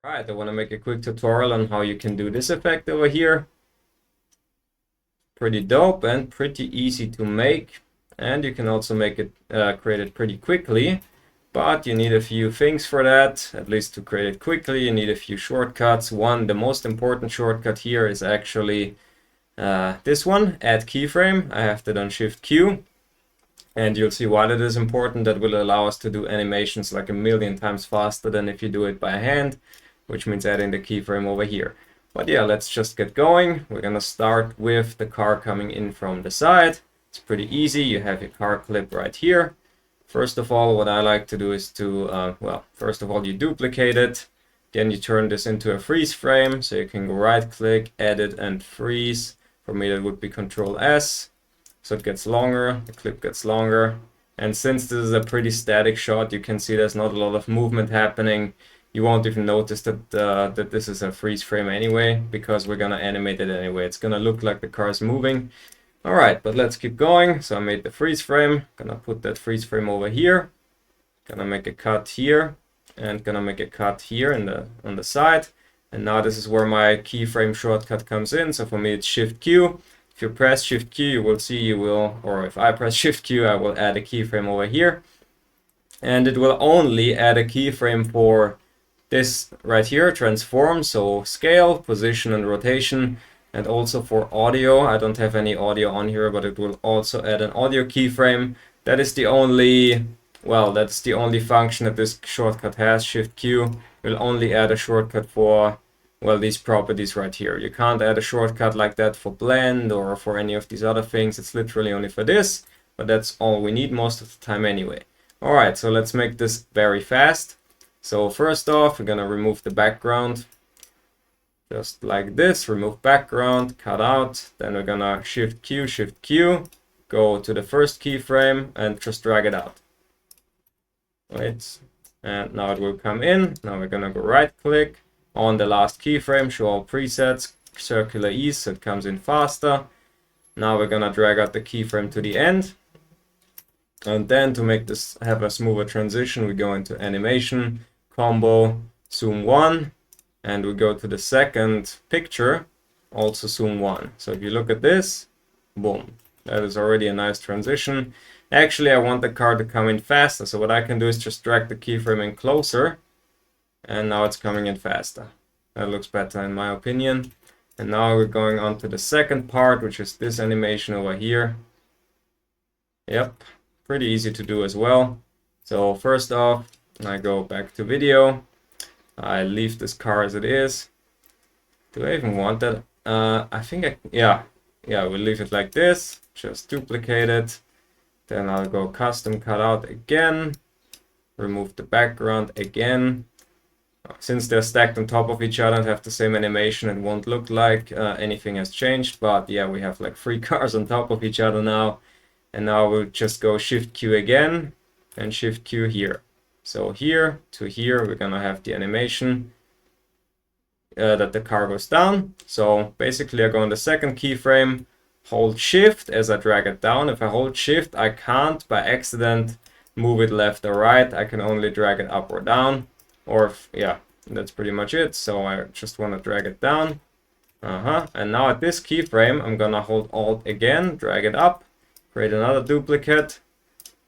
Alright, I want to make a quick tutorial on how you can do this effect over here. Pretty dope and pretty easy to make. And you can also make it, create it pretty quickly. But you need a few things for that, at least to create it quickly. You need a few shortcuts. The most important shortcut here is actually this one, add keyframe. I have that on Shift Q. And you'll see why that is important. That will allow us to do animations like a million times faster than if you do it by hand, which means adding the keyframe over here. But yeah, let's just get going. We're gonna start with the car coming in from the side. It's pretty easy. You have your car clip right here. First of all, what I like to do is to, first of all, you duplicate it. Then you turn this into a freeze frame. So you can go right click, edit and freeze. For me, that would be Control S. So it gets longer, the clip gets longer. And since this is a pretty static shot, you can see there's not a lot of movement happening. You won't even notice that that this is a freeze frame anyway, because we're gonna animate it anyway. It's gonna look like the car is moving. All right, but let's keep going. So I made the freeze frame, gonna put that freeze frame over here. Gonna make a cut here, and gonna make a cut here on the side. And now this is where my keyframe shortcut comes in. So for me, it's Shift Q. If you press Shift Q, you will see or if I press Shift Q, I will add a keyframe over here. And it will only add a keyframe for this right here, transform, so scale, position and rotation, and also for audio. I don't have any audio on here, but it will also add an audio keyframe. That is the only, that's the only function that this shortcut has. Shift Q will only add a shortcut for these properties right here. You can't add a shortcut like that for blend or for any of these other things. It's literally only for this, but that's all we need most of the time anyway. All right, so let's make this very fast. So first off, we're gonna remove the background. Just like this, remove background, cut out. Then we're gonna Shift Q, go to the first keyframe and just drag it out. Wait, and now it will come in. Now we're gonna go right click on the last keyframe, show all presets, circular ease, so it comes in faster. Now we're gonna drag out the keyframe to the end. And then to make this have a smoother transition, we go into animation, combo, zoom 1, and we go to the second picture, also zoom 1. So if you look at this, boom, that is already a nice transition. Actually, I want the car to come in faster, so what I can do is just drag the keyframe in closer, and now it's coming in faster. That looks better in my opinion. And now we're going on to the second part, which is this animation over here. Yep, pretty easy to do as well. So first off, I go back to video. I leave this car as it is. Do I even want that? I think yeah, we'll leave it like this. Just duplicate it. Then I'll go custom cutout again. Remove the background again. Since they're stacked on top of each other and have the same animation, it won't look like anything has changed. But yeah, we have like 3 cars on top of each other now. And now we'll just go Shift Q again and Shift Q here. So here to here, we're gonna have the animation that the car goes down. So basically I go on the second keyframe, hold Shift as I drag it down. If I hold Shift, I can't by accident move it left or right. I can only drag it up or down. Yeah, that's pretty much it. So I just want to drag it down. And now at this keyframe, I'm gonna hold Alt again, drag it up, create another duplicate.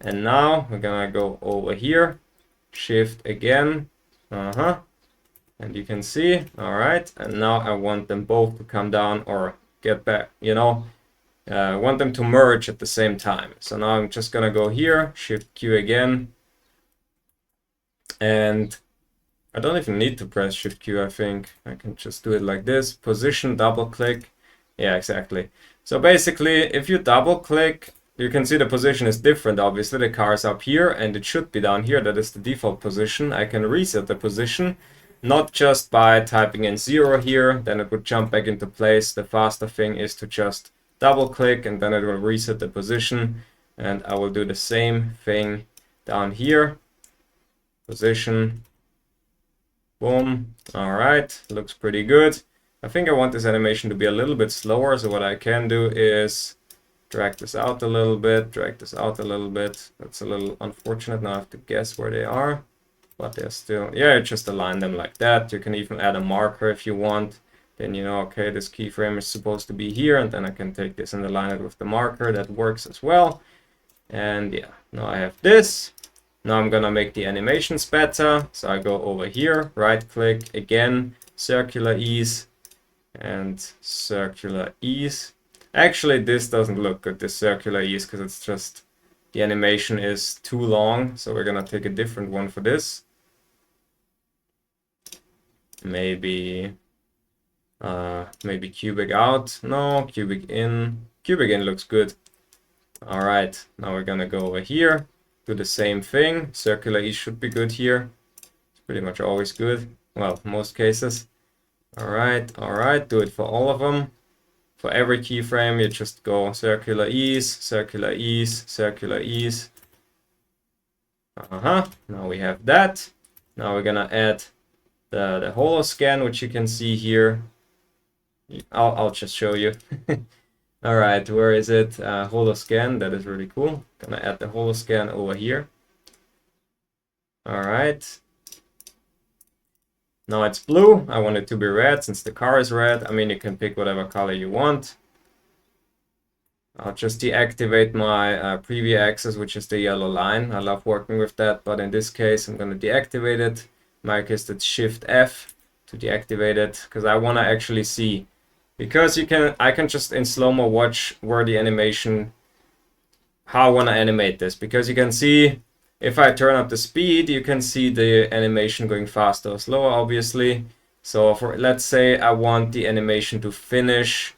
And now we're gonna go over here, Shift again. And you can see, all right. And now I want them both to come down or get back, I want them to merge at the same time. So now I'm just gonna go here, Shift Q again. And I don't even need to press Shift Q, I think. I can just do it like this. Position, double click. Yeah, exactly. So basically, if you double click, you can see the position is different. Obviously, the car is up here and it should be down here. That is the default position. I can reset the position, not just by typing in 0 here, then it would jump back into place. The faster thing is to just double click and then it will reset the position. And I will do the same thing down here. Position. Boom. All right, looks pretty good. I think I want this animation to be a little bit slower, so what I can do is drag this out a little bit, drag this out a little bit. That's a little unfortunate. Now I have to guess where they are. but they're still, yeah, you just align them like that. You can even add a marker if you want. Then you know, okay, this keyframe is supposed to be here, and then I can take this and align it with the marker. That works as well. And yeah, now I have this. Now I'm gonna make the animations better. So I go over here, right click again, circular ease and circular ease. Actually, this doesn't look good, this circular ease, because it's just, the animation is too long. So we're gonna take a different one for this. Maybe cubic out. No, cubic in. Cubic in looks good. All right, now we're gonna go over here, do the same thing. Circular ease should be good here. It's pretty much always good. Well, most cases. All right, do it for all of them. For every keyframe, you just go circular ease, circular ease, circular ease. Now we have that. Now we're gonna add the holo scan, which you can see here. I'll just show you. All right, where is it? Holo scan, that is really cool. Gonna add the holo scan over here. All right. Now it's blue. I want it to be red since the car is red. I mean, you can pick whatever color you want. I'll just deactivate my preview axis, which is the yellow line. I love working with that, but in this case, I'm gonna deactivate it. In my case, that's Shift F to deactivate it, because I wanna actually see. Because I can just in slow-mo watch where the animation, how I want to animate this. Because you can see, if I turn up the speed, you can see the animation going faster or slower, obviously. So let's say I want the animation to finish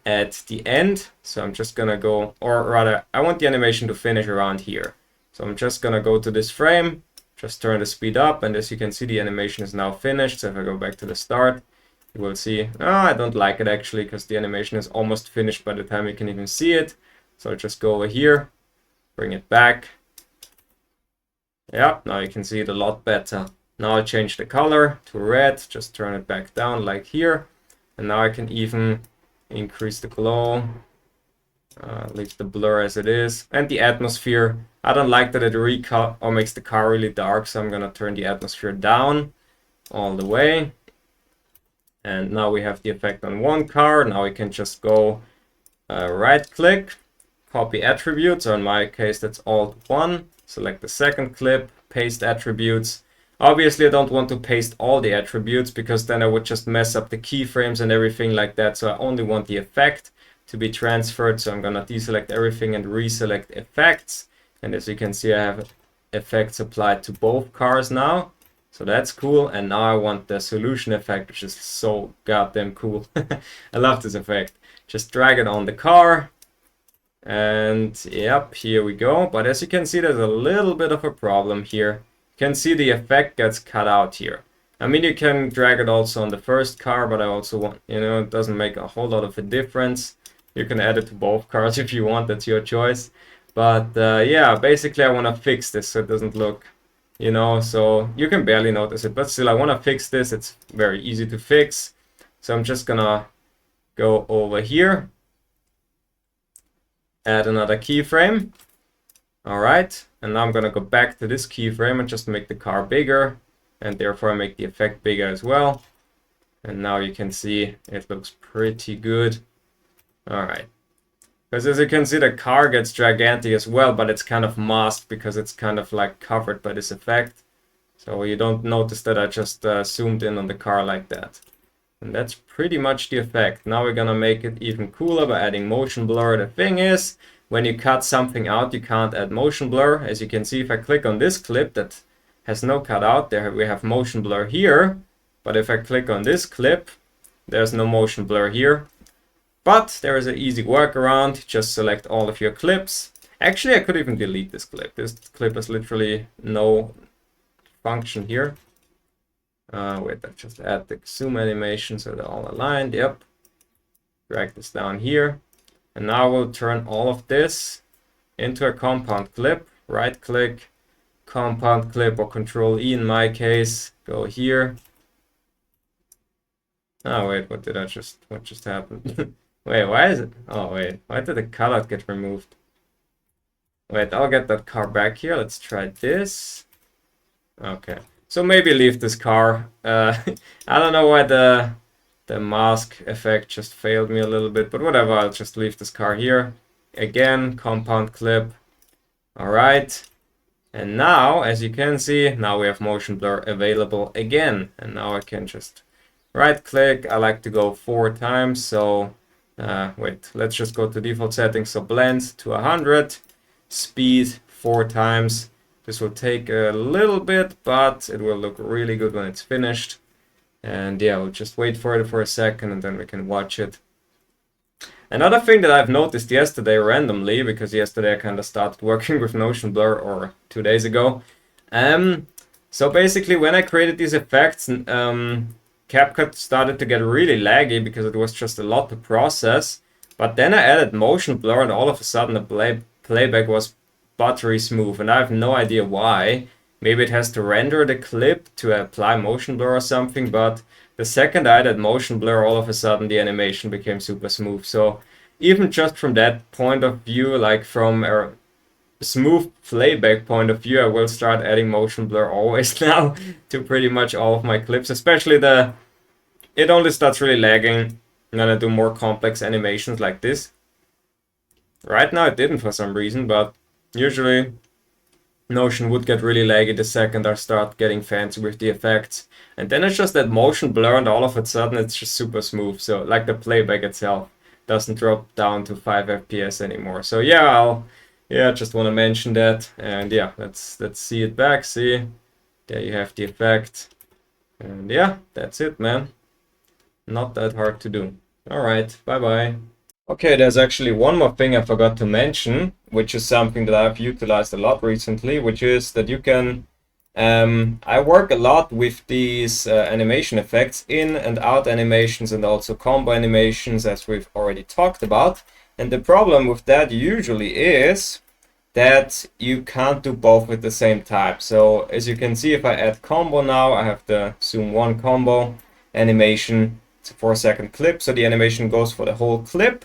at the end. So I'm just gonna go, or rather, I want the animation to finish around here. So I'm just gonna go to this frame, just turn the speed up, and as you can see, the animation is now finished. So if I go back to the start, you will see, I don't like it actually, because the animation is almost finished by the time you can even see it. So I'll just go over here, bring it back. Yeah, now you can see it a lot better. Now I change the color to red, just turn it back down like here. And now I can even increase the glow, leave the blur as it is. And the atmosphere, I don't like that it makes the car really dark, so I'm gonna turn the atmosphere down all the way. And now we have the effect on one car. Now we can just go right click, copy attributes, or in my case that's Alt-1. Select the second clip, paste attributes. Obviously I don't want to paste all the attributes, because then I would just mess up the keyframes and everything like that. So I only want the effect to be transferred. So I'm gonna deselect everything and reselect effects. And as you can see, I have effects applied to both cars now. So that's cool. And now I want the solution effect, which is so goddamn cool. I love this effect. Just drag it on the car. And yep, here we go. But as you can see, there's a little bit of a problem here. You can see the effect gets cut out here. I mean, you can drag it also on the first car, but I also want, it doesn't make a whole lot of a difference. You can add it to both cars if you want, that's your choice. But yeah, basically I want to fix this so it doesn't look, so you can barely notice it, but still I want to fix this. It's very easy to fix. So I'm just gonna go over here, add another keyframe. All right, and now I'm gonna go back to this keyframe and just make the car bigger, and therefore I make the effect bigger as well. And now you can see it looks pretty good. All right, because as you can see, the car gets gigantic as well, but it's kind of masked because it's kind of like covered by this effect. So you don't notice that I just zoomed in on the car like that. And that's pretty much the effect. Now we're gonna make it even cooler by adding motion blur. The thing is, when you cut something out, you can't add motion blur. As you can see, if I click on this clip that has no cutout, there we have motion blur here. But if I click on this clip, there's no motion blur here. But there is an easy workaround. Just select all of your clips. Actually, I could even delete this clip. This clip has literally no function here. Wait, I just add the zoom animation so they're all aligned. Yep. Drag this down here. And now we'll turn all of this into a compound clip. Right click, compound clip, or Control E in my case. Go here. Oh wait, what just happened? Wait, why is it? Oh wait, why did the cutout get removed? Wait, I'll get that car back here. Let's try this. Okay. So maybe leave this car. I don't know why the mask effect just failed me a little bit, but whatever, I'll just leave this car here. Again, compound clip. All right. And now, as you can see, now we have motion blur available again. And now I can just right click. I like to go 4 times. So wait, let's just go to default settings. So blend to 100, speed 4 times. This will take a little bit, but it will look really good when it's finished. And yeah, we'll just wait for it for a second and then we can watch it. Another thing that I've noticed yesterday randomly, because yesterday I kind of started working with motion blur, or 2 days ago. So basically when I created these effects, CapCut started to get really laggy because it was just a lot to process. But then I added motion blur and all of a sudden the playback was buttery smooth, and I have no idea why. Maybe it has to render the clip to apply motion blur or something, but the second I added motion blur, all of a sudden the animation became super smooth. So even just from that point of view, like from a smooth playback point of view, I will start adding motion blur always now to pretty much all of my clips, especially it only starts really lagging when I do more complex animations like this. Right now it didn't for some reason, but usually Notion would get really laggy the second I start getting fancy with the effects. And then it's just that motion blur and all of a sudden it's just super smooth. So like the playback itself doesn't drop down to 5 FPS anymore. So yeah, just want to mention that. And yeah, let's see it back. See, there you have the effect. And yeah, that's it, man. Not that hard to do. All right, bye-bye. Okay, there's actually one more thing I forgot to mention, which is something that I've utilized a lot recently, which is that you can, I work a lot with these animation effects, in and out animations and also combo animations, as we've already talked about. And the problem with that usually is that you can't do both at the same time. So as you can see, if I add combo now, I have the zoom 1 combo animation. It's a 4-second clip, so the animation goes for the whole clip.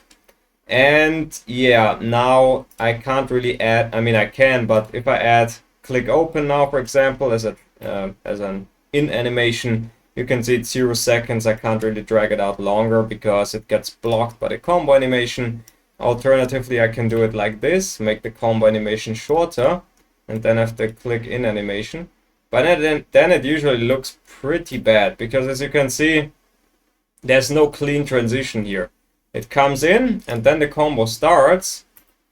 And yeah, now I can't really add, I mean I can, but if I add click open now, for example, as an in animation, you can see it's 0 seconds. I can't really drag it out longer because it gets blocked by the combo animation. Alternatively, I can do it like this, make the combo animation shorter, and then have the click in animation. But then it usually looks pretty bad, because as you can see, there's no clean transition here. It comes in and then the combo starts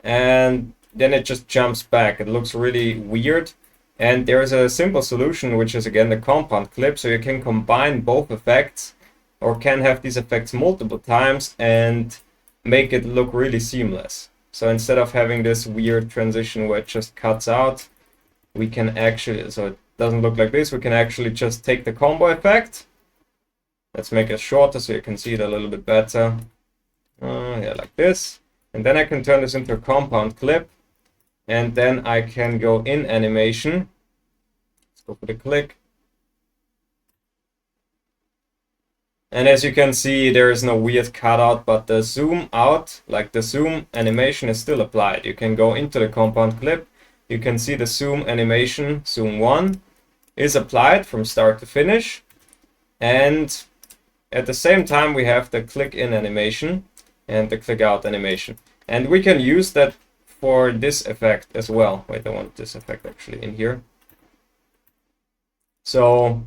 and then it just jumps back. It looks really weird. And there's a simple solution, which is again the compound clip. So you can combine both effects, or can have these effects multiple times and make it look really seamless. So instead of having this weird transition where it just cuts out, we can actually, so it doesn't look like this, we can actually just take the combo effect. Let's make it shorter so you can see it a little bit better. Yeah, like this. And then I can turn this into a compound clip. And then I can go in animation. Let's go for the click. And as you can see, there is no weird cutout, but the zoom out, like the zoom animation, is still applied. You can go into the compound clip. You can see the zoom animation, zoom 1, is applied from start to finish. And at the same time, we have the click in animation and the click out animation. And we can use that for this effect as well. Wait, I want this effect actually in here. So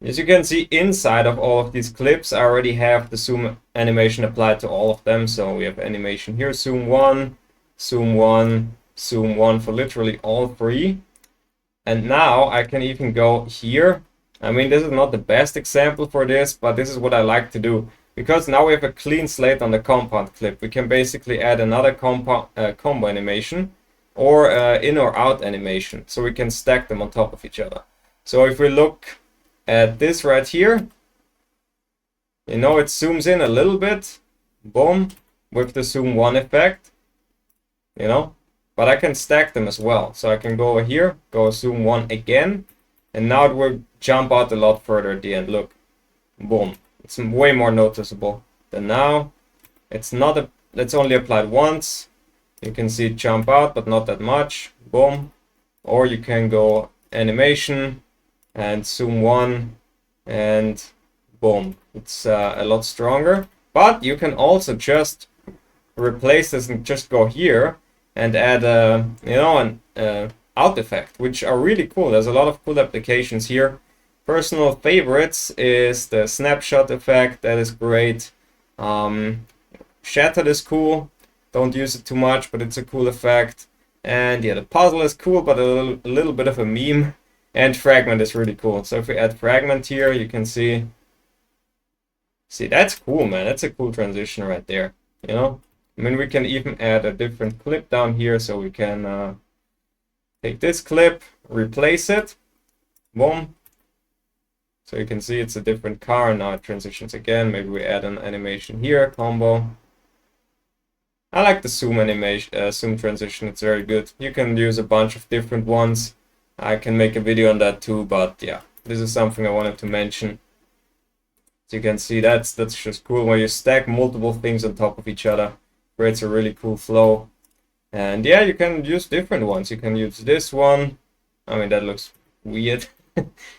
as you can see, inside of all of these clips, I already have the zoom animation applied to all of them. So we have animation here, zoom 1, zoom 1, zoom 1 for literally all 3. And now I can even go here. I mean, this is not the best example for this, but this is what I like to do. Because now we have a clean slate on the compound clip. We can basically add another combo animation, or in or out animation. So we can stack them on top of each other. So if we look at this right here, you know, it zooms in a little bit, boom, with the zoom 1 effect, you know. But I can stack them as well. So I can go over here, go zoom 1 again, and now it will jump out a lot further at the end. Look, boom. It's way more noticeable than now. It's only applied once. You can see it jump out, but not that much. Boom. Or you can go animation, and zoom 1, and boom, it's a lot stronger. But you can also just replace this and just go here and add a, you know, an out effect, which are really cool. There's a lot of cool applications here. Personal favorites is the snapshot effect. That is great. Shattered is cool. Don't use it too much, but it's a cool effect. And yeah, the puzzle is cool, but a little bit of a meme. And fragment is really cool. So if we add fragment here, you can see that's cool, man. That's a cool transition right there. You know, I mean, we can even add a different clip down here, so we can take this clip, replace it, boom. So you can see it's a different car, and now it transitions again. Maybe we add an animation here, combo. I like the zoom animation, zoom transition. It's very good. You can use a bunch of different ones. I can make a video on that too, but yeah, this is something I wanted to mention. So you can see that's just cool. When you stack multiple things on top of each other, creates a really cool flow. And yeah, you can use different ones. You can use this one. I mean, that looks weird.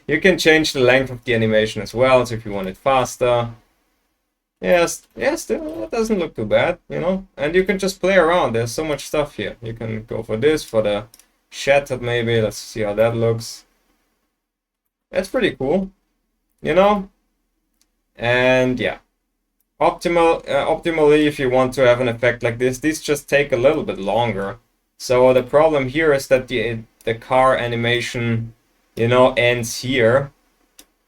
You can change the length of the animation as well, so if you want it faster. Yes, still, it doesn't look too bad, you know? And you can just play around. There's so much stuff here. You can go for this, for the shattered maybe. Let's see how that looks. That's pretty cool, you know? And yeah. Optimally, if you want to have an effect like this, these just take a little bit longer. So the problem here is that the car animation, you know, ends here,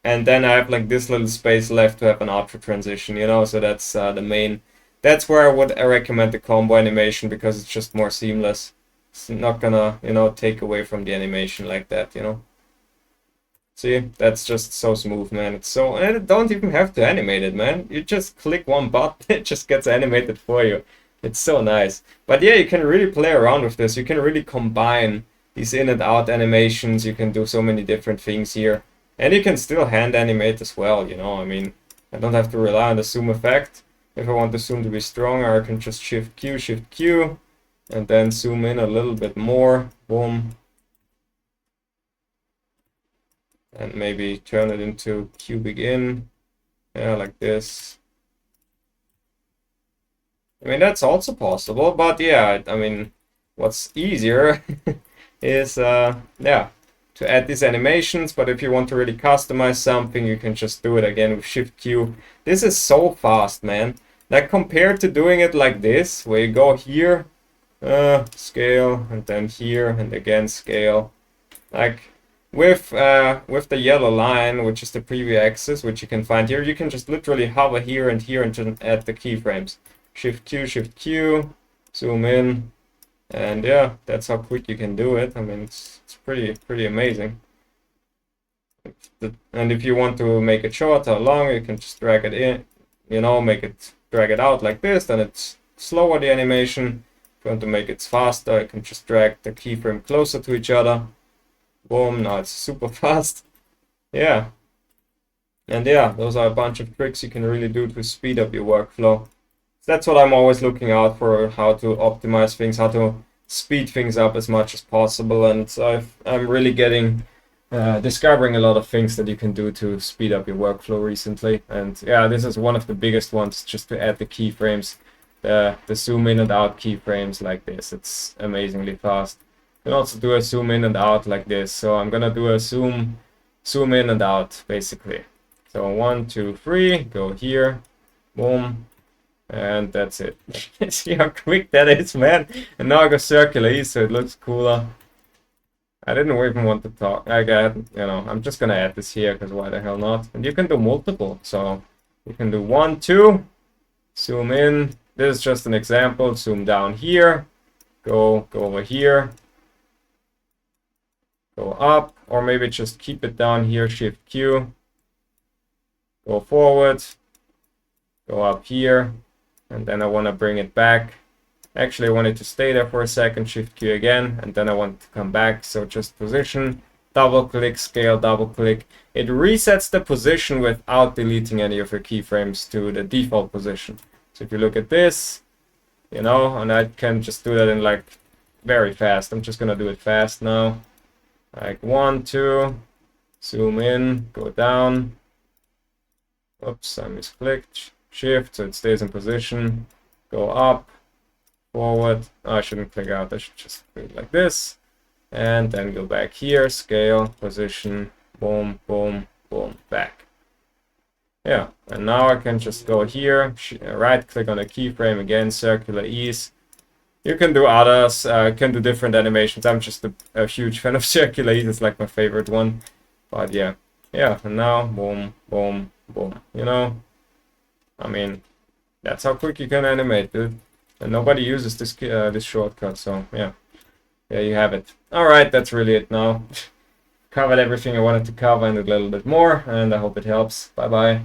and then I have like this little space left to have an outro transition, you know. So that's the main. That's where I would recommend the combo animation, because it's just more seamless. It's not gonna, you know, take away from the animation like that, you know. See, that's just so smooth, man. It's so, and it don't even have to animate it, man. You just click one button, it just gets animated for you. It's so nice. But yeah, you can really play around with this. You can really combine these in and out animations. You can do so many different things here. And you can still hand animate as well, you know. I mean, I don't have to rely on the zoom effect. If I want the zoom to be stronger, I can just Shift Q, and then zoom in a little bit more. Boom. And maybe turn it into cubic in, yeah, like this. I mean, that's also possible, but yeah, I mean, what's easier is, yeah, to add these animations. But if you want to really customize something, you can just do it again with Shift Q. This is so fast, man. Like, compared to doing it like this, where you go here, scale, and then here, and again scale. Like, with the yellow line, which is the preview axis, which you can find here, you can just literally hover here and just add the keyframes. Shift Q, zoom in, and yeah, that's how quick you can do it. I mean, it's pretty amazing. And if you want to make it short or long, you can just drag it in, you know, drag it out like this, then it's slower, the animation. If you want to make it faster, you can just drag the keyframe closer to each other. Boom, now it's super fast. Yeah. And yeah, those are a bunch of tricks you can really do to speed up your workflow. So that's what I'm always looking out for, how to optimize things, how to speed things up as much as possible. And so I'm really discovering a lot of things that you can do to speed up your workflow recently. And yeah, this is one of the biggest ones, just to add the keyframes, the zoom in and out keyframes like this. It's amazingly fast. You can also do a zoom in and out like this. So I'm gonna do a zoom in and out basically. So 1, 2, 3, go here, boom, and that's it. See how quick that is, man. And now I go circular, so it looks cooler. I didn't even want to talk. I'm just gonna add this here, because why the hell not? And you can do multiple. So you can do 1, 2, zoom in. This is just an example. Zoom down here, go over here, go up, or maybe just keep it down here, Shift Q, go forward, go up here, and then I want to bring it back. Actually, I want it to stay there for a second, Shift Q again, and then I want it to come back. So just position, double click, scale, double click. It resets the position without deleting any of your keyframes to the default position. So if you look at this, you know, and I can just do that in like very fast. I'm just gonna do it fast now. Like 1, 2, zoom in, go down. Oops, I misclicked. Shift, so it stays in position. Go up, forward. Oh, I shouldn't click out, I should just do it like this. And then go back here, scale, position, boom, boom, boom, back. Yeah, and now I can just go here, right click on the keyframe again, circular ease. You can do others, can do different animations. I'm just a huge fan of circular ease, it's like my favorite one. But yeah, and now boom, boom, boom, you know? I mean, that's how quick you can animate, dude. And nobody uses this shortcut, so yeah. There you have it. Alright, that's really it now. Covered everything I wanted to cover and a little bit more, and I hope it helps. Bye bye.